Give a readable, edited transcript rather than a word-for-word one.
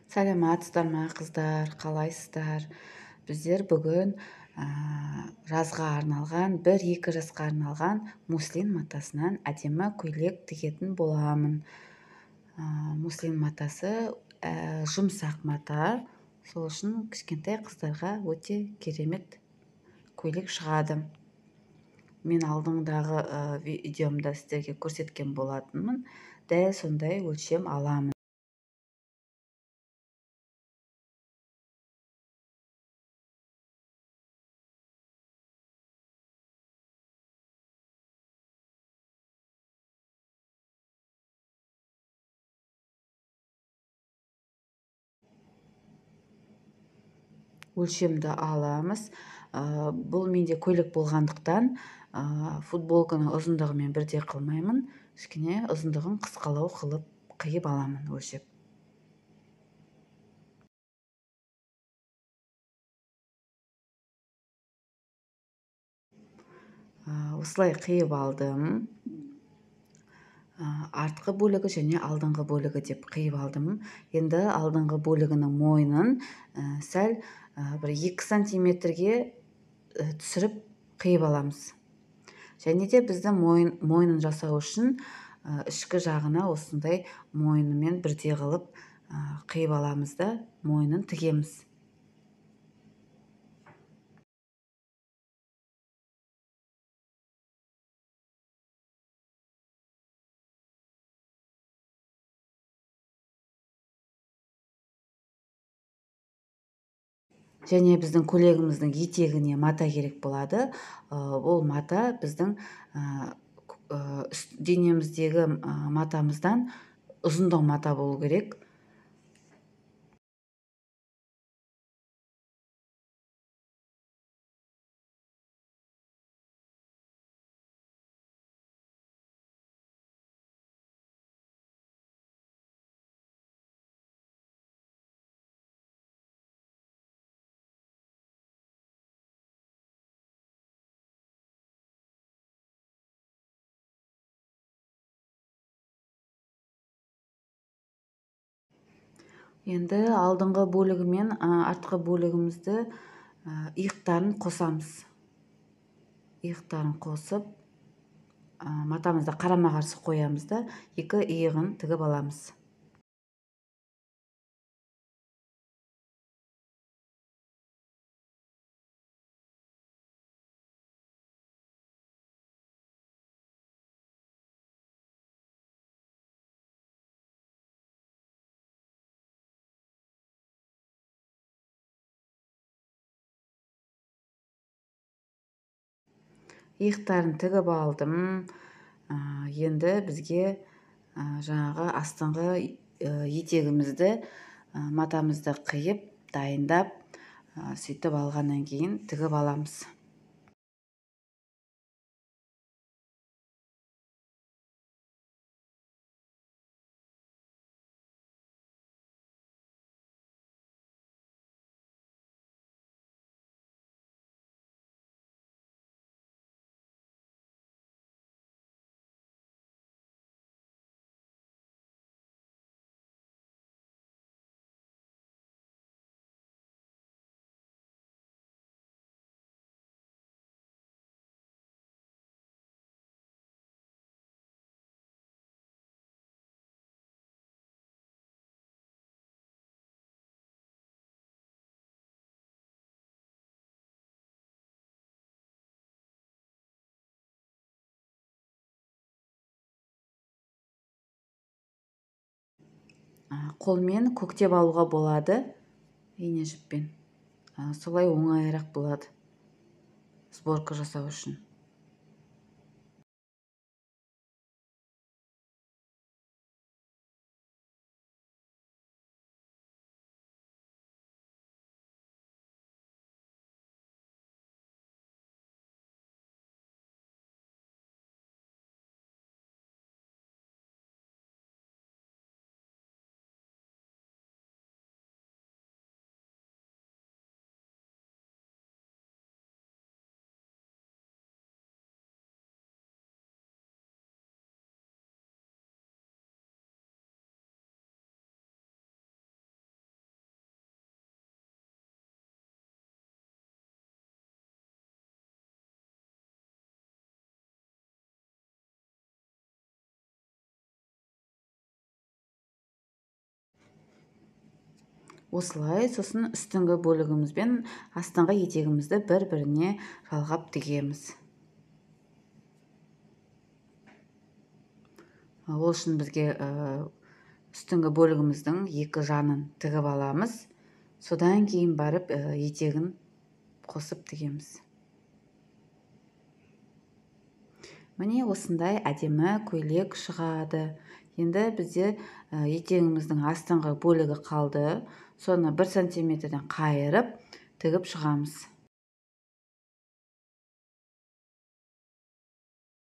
Саламатсыздар ма қыздар, қалайсыздар? Біздер бүгін жазға арналған, 1-2 жасқа арналған муслин матасынан әдемі көйлек тігетін боламын. Муслин матасы жұмсақ мата, сол үшін кішкентай қыздарға өте керемет көйлек шығады. Мен алдыңдағы видеомда сіздерге көрсеткен болатынмын. Дәл сондай өлшем аламын. Өлшемді аламыз. Бұл менде көйлек болғандықтан футболканың ұзындығымен бірдей қылмаймын. Кішкене ұзындығын қысқалау қылып қиып аламын өлшеп. Осылай қиып алдым. Артқы бөлігі және алдыңғы бөлігі деп қиып алдым. Енді алдыңғы бөлігінің мойнын сәл бір 2 сантиметрге түсіріп қиып аламыз. Және де біздің мойнын жасау үшін ішкі жағына осындай мойнымен бірдей қылып қиып аламыз да мойнын тігеміз. Және біздің көйлегіміздің етегіне мата керек болады. Ол мата біздің денеміздегі матамыздан ұзындау мата болу керек. Енді алдыңғы бөлігі мен артқы бөлігімізді иықтарын қосамыз. Иықтарын қосып, матамызды қарама-қарсы қоямыз да, 2 иығын тігіп аламыз. Иықтарын тігіп алдым. Енді бізге жаңағы астыңғы етегімізді матамызды қиып, дайындап, сөйтіп алғаннан кейін тігіп аламыз. Қолмен көктеп алуға болады, ине жіппен. Солай оңайырақ болады сборка жасау үшін. осылай сосын үстіңгі бөлігіміз бен астыңғы етегімізді бір-біріне жалғап тігеміз. Ол үшін бізге үстіңгі бөлігіміздің екі жанын тігіп аламыз. Содан кейін барып етегін қосып тігеміз. Міне осындай әдемі көйлек шығады. Енді бізде етегіміздің астыңғы бөлігі қалды. Соны 1 сантиметрден қайырып тігіп шығамыз.